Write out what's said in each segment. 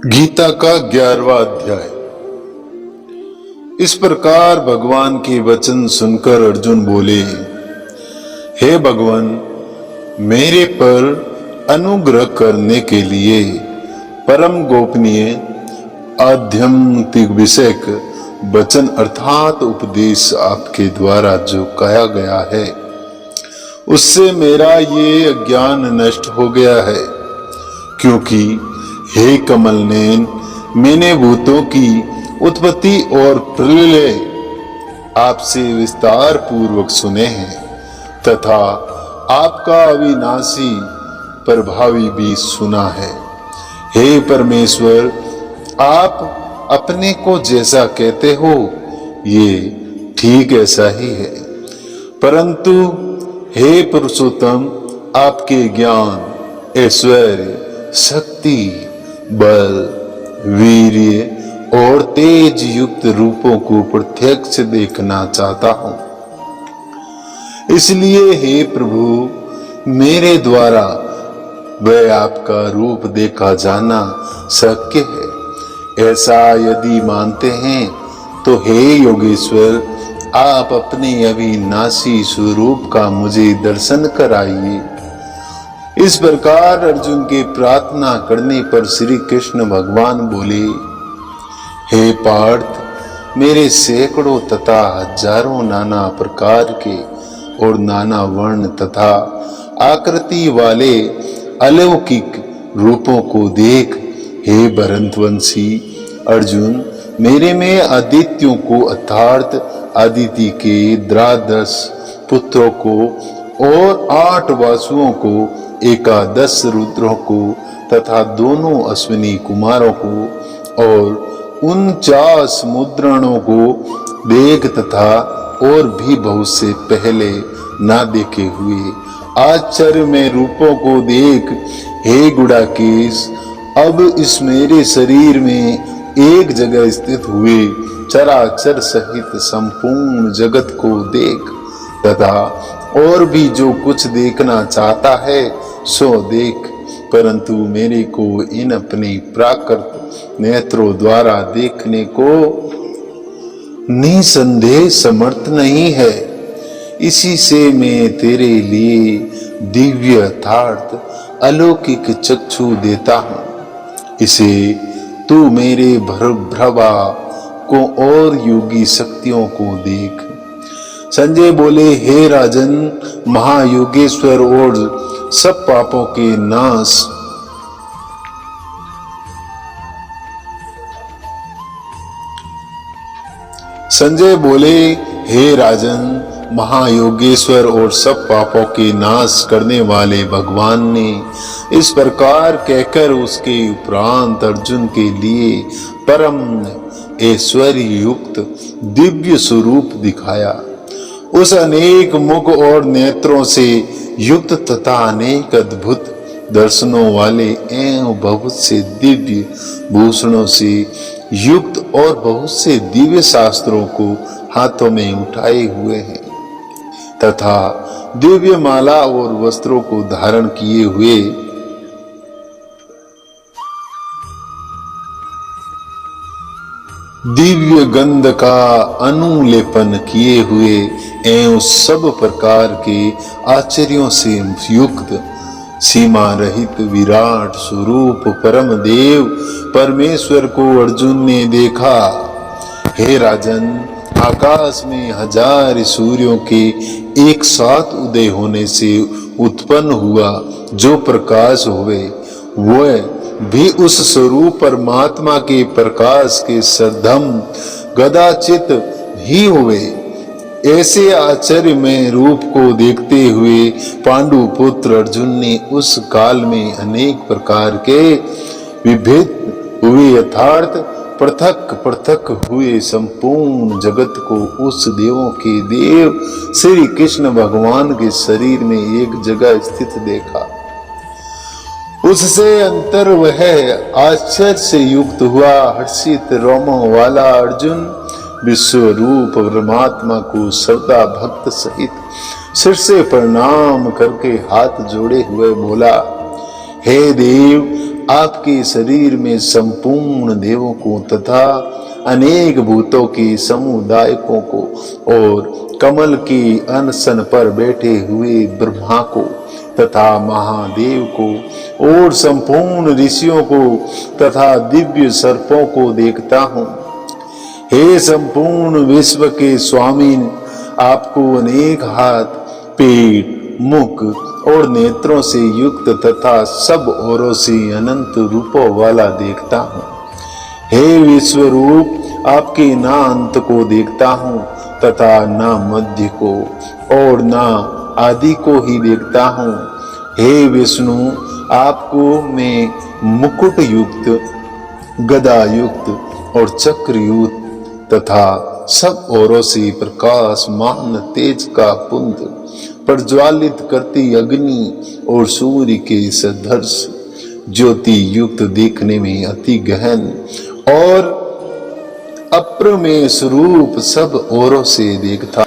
गीता का 11वां अध्याय। इस प्रकार भगवान के वचन सुनकर अर्जुन बोले, हे भगवान, मेरे पर अनुग्रह करने के लिए परम गोपनीय आध्यात्मिक विषयक वचन अर्थात उपदेश आपके द्वारा जो कहा गया है, उससे मेरा ये अज्ञान नष्ट हो गया है। क्योंकि हे कमल नयन, मैंने भूतों की उत्पत्ति और प्रलय आपसे विस्तार पूर्वक सुने हैं तथा आपका अविनाशी प्रभावी भी सुना है। हे परमेश्वर, आप अपने को जैसा कहते हो ये ठीक ऐसा ही है, परंतु हे पुरुषोत्तम, आपके ज्ञान, ऐश्वर्य, शक्ति, बल, वीर्य और तेज युक्त रूपों को प्रत्यक्ष देखना चाहता हूं। इसलिए हे प्रभु, मेरे द्वारा वह आपका रूप देखा जाना शक्य है। ऐसा यदि मानते हैं तो हे योगेश्वर, आप अपने अविनाशी स्वरूप का मुझे दर्शन कराइए। इस प्रकार अर्जुन के प्रार्थना करने पर श्री कृष्ण भगवान बोले, हे पार्थ, मेरे सैकड़ों तथा हजारों नाना प्रकार के और नाना वर्ण तथा आकृति वाले अलौकिक रूपों को देख। हे भरतवंशी अर्जुन, मेरे में आदित्यों को अर्थात आदिति के द्वादश पुत्रों को और 8 वासुओं को, 11 रुद्रों को तथा दोनों अश्विनी कुमारों को और 49 मुद्रणों को देख तथा और भी बहुत से पहले ना देखे हुए आश्चर्य में रूपों को देख। हे गुड़ाकेश, अब इस मेरे शरीर में एक जगह स्थित हुए चराचर सहित संपूर्ण जगत को देख तथा और भी जो कुछ देखना चाहता है सो देख, परंतु मेरे को इन अपने प्राकृत नेत्रों द्वारा देखने को निसंदेह समर्थ नहीं है। इसी से मैं तेरे लिए दिव्य अर्थात अलौकिक चक्षु देता हूं। इसे तू मेरे भ्रवा को और योगी शक्तियों को देख। संजय बोले, हे राजन, महायोगेश्वर और सब पापों के नाश संजय बोले, हे राजन, महायोगेश्वर और सब पापों के नाश करने वाले भगवान ने इस प्रकार कहकर उसके उपरांत अर्जुन के लिए परम ऐश्वर्य युक्त दिव्य स्वरूप दिखाया। उस अनेक मुख और नेत्रों से युक्त तथा अनेक अद्भुत दर्शनों वाले एवं बहुत से दिव्य भूषणों से युक्त और बहुत से दिव्य शास्त्रों को हाथों में उठाए हुए हैं तथा दिव्य माला और वस्त्रों को धारण किए हुए दिव्य गंध का अनुलेपन किए हुए एवं सब प्रकार के आश्चर्यों से युक्त सीमा रहित विराट स्वरूप परम देव परमेश्वर को अर्जुन ने देखा। हे राजन, आकाश में 1000 सूर्यों के एक साथ उदय होने से उत्पन्न हुआ जो प्रकाश हुए, वह भी उस स्वरूप परमात्मा के प्रकाश के सद्धम कदाचित ही हुए। ऐसे आश्चर्य में रूप को देखते हुए पांडु पुत्र अर्जुन ने उस काल में अनेक प्रकार के विभेद हुए यथार्थ पृथक पृथक हुए संपूर्ण जगत को उस देवों के देव श्री कृष्ण भगवान के शरीर में एक जगह स्थित देखा। उससे अंतर वह आश्चर्य से युक्त हुआ हर्षित रोमों वाला अर्जुन विश्व रूप परमात्मा को श्रद्धा भक्त सहित सिर से प्रणाम करके हाथ जोड़े हुए बोला, हे देव, आपके शरीर में संपूर्ण देवों को तथा अनेक भूतों के समुदायकों को और कमल के अनशन पर बैठे हुए ब्रह्मा को तथा महादेव को और संपूर्ण ऋषियों को तथा दिव्य सर्पों को देखता हूँ। हे संपूर्ण विश्व के स्वामी, आपको अनेक हाथ, पेट, मुख और नेत्रों से युक्त तथा सब ओरों से अनंत रूपों वाला देखता हूँ। हे विश्व रूप, आपके ना अंत को देखता हूँ तथा ना मध्य को और ना आदि को ही देखता हूँ। हे विष्णु, आपको मैं मुकुट युक्त, गदा युक्त और चक्र युक्त तथा सब ओरों से प्रकाशमान तेज का पुंज, प्रज्वालित करती अग्नि और सूर्य के सदृश ज्योति युक्त, देखने में अति गहन और अप्रमेय स्वरूप सब ओरों से देखता।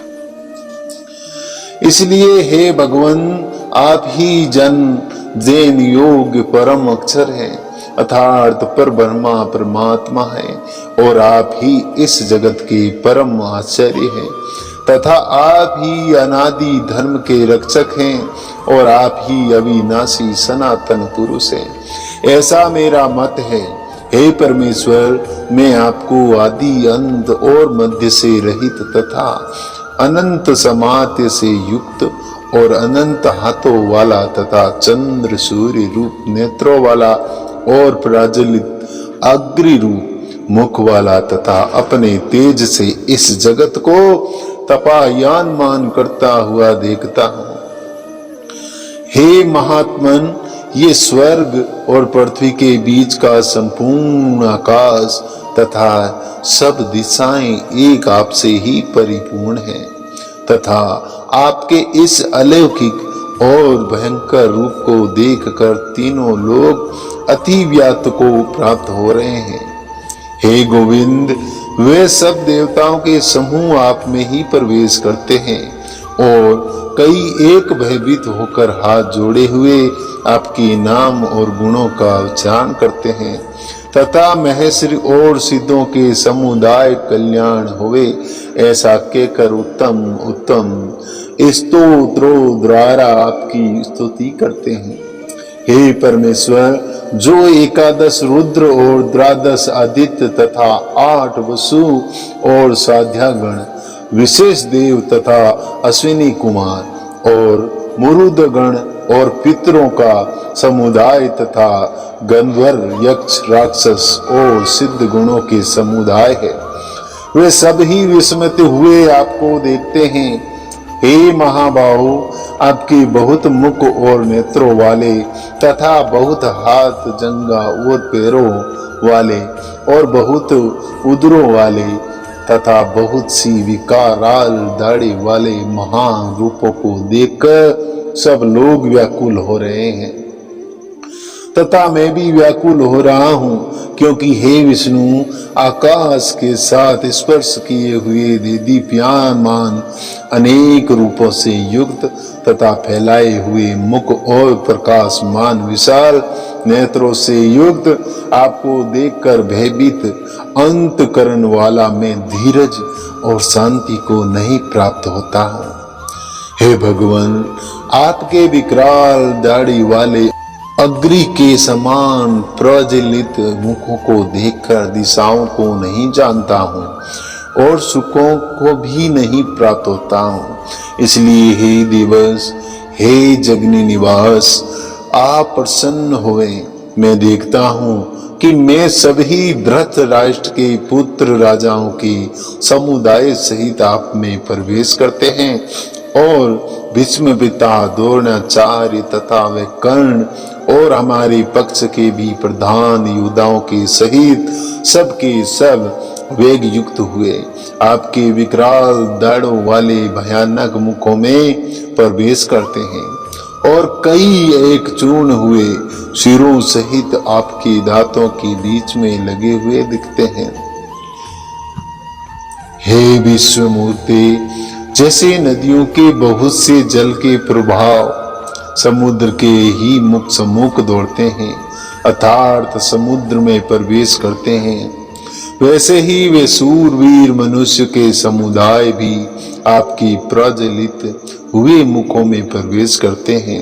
इसलिए हे भगवान, आप ही जैन योग परम अक्षर हैं, अर्थात पर ब्रह्मा परमात्मा है और आप ही इस जगत के परम आश्चर्य हैं तथा आप ही अनादि धर्म के रक्षक हैं और आप ही अविनाशी सनातन पुरुष हैं। ऐसा मेरा मत है। हे परमेश्वर, मैं आपको आदि अंत और मध्य से रहित तथा अनंत समात्य से युक्त और अनंत हाथों वाला तथा चंद्र सूर्य रूप नेत्रों वाला और प्रज्वलित अग्नि रूप मुख वाला तथा अपने तेज से इस जगत को तपायानमान करता हुआ देखता हूँ। हे महात्मन, ये स्वर्ग और पृथ्वी के बीच का संपूर्ण आकाश तथा सब दिशाएं एक आपसे ही परिपूर्ण हैं तथा आपके इस अलौकिक और भयंकर रूप को देखकर तीनों लोग अति व्यात को प्राप्त हो रहे हैं। हे गोविंद, वे सब देवताओं के समूह आप में ही प्रवेश करते हैं और कई एक भयभीत होकर हाथ जोड़े हुए आपके नाम और गुणों का उच्चारण करते हैं तथा महेश्वरी और सिद्धों के समुदाय कल्याण होवे ऐसा कहकर उत्तम उत्तम स्तोत्रों द्वारा आपकी स्तुति करते हैं। हे परमेश्वर, जो एकादश रुद्र और द्वादश आदित्य तथा 8 वसु और साध्यागण, विशेष देव तथा अश्विनी कुमार और मुरुदगण और पितरों का समुदाय तथा गंधर्व, यक्ष, राक्षस और सिद्ध गुणों के समुदाय है, वे सब ही विस्मित हुए आपको देखते हैं। हे महाबाहु, आपके बहुत मुख और नेत्रों वाले तथा बहुत हाथ, जंगा और पैरों वाले और बहुत उदरों वाले तथा बहुत सी विकाराल दाढ़ी वाले महान रूपों को देखकर सब लोग व्याकुल हो रहे हैं तथा मैं भी व्याकुल हो रहा हूँ, क्योंकि हे विष्णु, आकाश के साथ स्पर्श किए हुए दीप्यमान अनेक रूपों से युक्त तथा फैलाए हुए मुख और प्रकाशमान विशाल नेत्रों से युक्त आपको देखकर भयभीत अंतकरण वाला मैं धीरज और शांति को नहीं प्राप्त होता हूँ। हे भगवान, आपके विकराल दाढ़ी वाले अग्नि के समान प्रज्वलित मुखों को देखकर दिशाओं को नहीं जानता हूँ और सुखों को भी नहीं प्राप्त होता हूँ। इसलिए हे दिवस, हे जगनी निवास, आप प्रसन्न हुए। मैं देखता हूँ कि मैं सभी धृतराष्ट्र के पुत्र राजाओं के समुदाय सहित आप में प्रवेश करते हैं और भीष्म पिता, द्रोणाचार्य तथा वे कर्ण और हमारे पक्ष के भी प्रधान योद्धाओं के सहित सबके सब वेग युक्त हुए आपके विकराल दाढ़ों वाले भयानक मुखों में प्रवेश करते हैं और कई एक चूर्ण हुए सिरों सहित आपके दांतों के बीच में लगे हुए दिखते हैं। हे विश्वमूर्ति, जैसे नदियों के बहुत से जल के प्रभाव समुद्र के ही मुख सम्मुख दौड़ते हैं अर्थात समुद्र में प्रवेश करते हैं, वैसे ही वे सूरवीर मनुष्य के समुदाय भी आपकी प्रज्वलित हुए मुखों में प्रवेश करते हैं।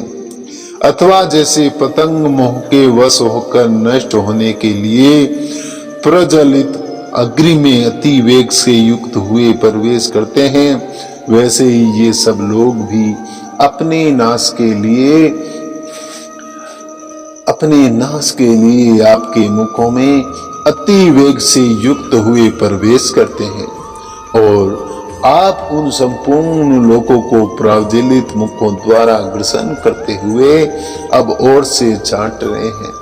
अथवा जैसे पतंग मोह के वश होकर नष्ट होने के लिए प्रज्वलित अग्नि में अति वेग से युक्त हुए प्रवेश करते हैं, वैसे ही ये सब लोग भी अपने नाश के लिए आपके मुखों में अति वेग से युक्त हुए प्रवेश करते हैं और आप उन संपूर्ण लोगों को प्रज्वलित मुखों द्वारा ग्रसन करते हुए अब और से चाट रहे हैं।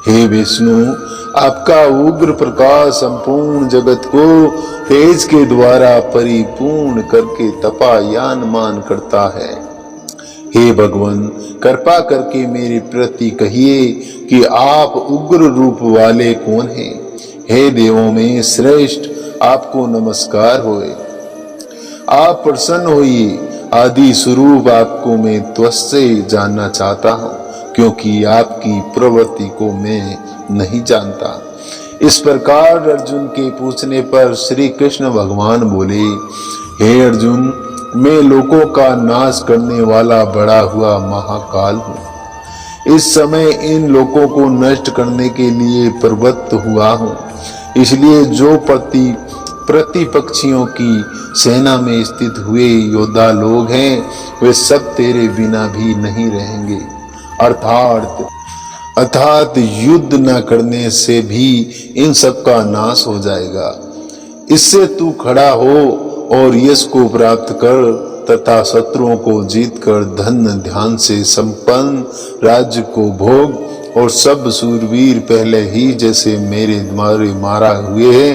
हे विष्णु, आपका उग्र प्रकाश संपूर्ण जगत को तेज के द्वारा परिपूर्ण करके तपायमान करता है। हे भगवान, कृपा करके मेरे प्रति कहिए कि आप उग्र रूप वाले कौन हैं। हे देवों में श्रेष्ठ, आपको नमस्कार होए। आप प्रसन्न होइए। आदि स्वरूप आपको मैं त्वस्य जानना चाहता हूँ, क्योंकि आपकी प्रवृत्ति को मैं नहीं जानता। इस प्रकार अर्जुन के पूछने पर श्री कृष्ण भगवान बोले, हे अर्जुन, मैं लोगों का नाश करने वाला बड़ा हुआ महाकाल हूँ। इस समय इन लोगों को नष्ट करने के लिए प्रवृत्त हुआ हूँ। इसलिए जो प्रतिपक्षियों की सेना में स्थित हुए योद्धा लोग हैं, वे सब तेरे बिना भी नहीं रहेंगे। अर्थात युद्ध न करने से भी इन सब का नाश हो जाएगा। इससे तू खड़ा हो और यश को प्राप्त कर तथा शत्रुओं को जीत कर धन ध्यान से संपन्न राज्य को भोग और सब सूरवीर पहले ही जैसे मेरे द्वारे मारा हुए हैं।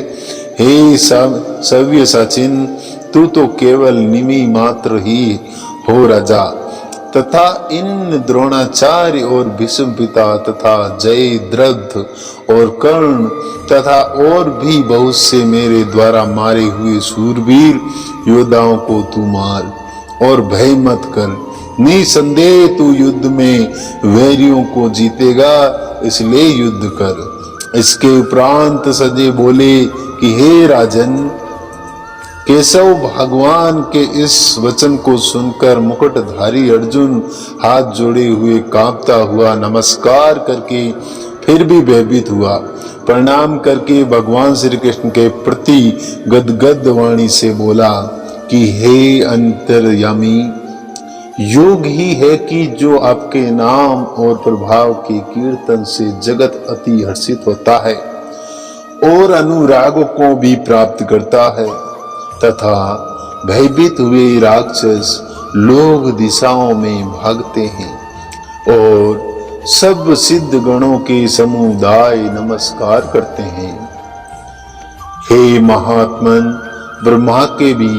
हे सव्य सचिन, तू तो केवल निमि मात्र ही हो राजा, तथा इन द्रोणाचार्य और भीष्म पिता तथा जयद्रथ और कर्ण तथा और भी बहुत से मेरे द्वारा मारे हुए सूरवीर योद्धाओं को तू मार और भय मत कर। निसंदेह तू युद्ध में वैरियों को जीतेगा, इसलिए युद्ध कर। इसके उपरांत सजे बोले कि हे राजन, केशव भगवान के इस वचन को सुनकर मुकुटधारी अर्जुन हाथ जोड़े हुए कांपता हुआ नमस्कार करके फिर भी भयभीत हुआ। प्रणाम करके भगवान श्री कृष्ण के प्रति गदगद वाणी से बोला कि हे अंतर्यामी, योग ही है कि जो आपके नाम और प्रभाव के कीर्तन से जगत अति हर्षित होता है और अनुराग को भी प्राप्त करता है, तथा भयभीत हुए राक्षस लोग दिशाओं में भागते हैं और सब सिद्ध गणों के समुदाय नमस्कार करते हैं। हे महात्मन, ब्रह्मा के भी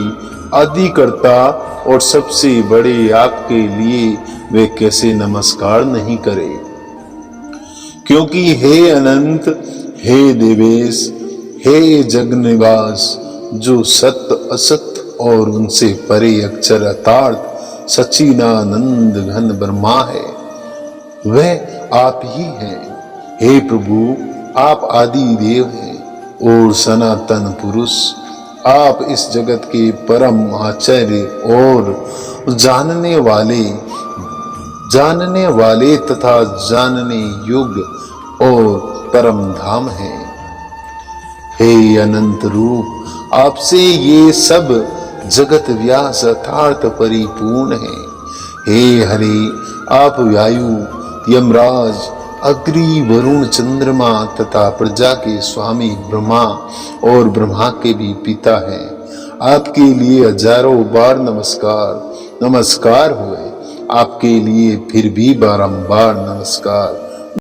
आदिकर्ता और सबसे बड़े आपके लिए वे कैसे नमस्कार नहीं करे, क्योंकि हे अनंत, हे देवेश, हे जगन्निवास, जो सत्य असत्य और उनसे परे अक्षर अर्थात सच्चिदानंद घन ब्रह्मा है, वह आप ही हैं। हे प्रभु, आप आदि देव हैं और सनातन पुरुष। आप इस जगत के परम आचार्य और जानने वाले तथा जानने योग्य और परम धाम हैं। हे अनंत रूप, आपसे ये सब जगत व्यास अर्थात परिपूर्ण है। हे हरे, आप वायु, यमराज, अग्नि, वरुण, चंद्रमा तथा प्रजा के स्वामी ब्रह्मा और ब्रह्मा के भी पिता हैं। आपके लिए हजारों बार नमस्कार हुए। आपके लिए फिर भी बारंबार नमस्कार।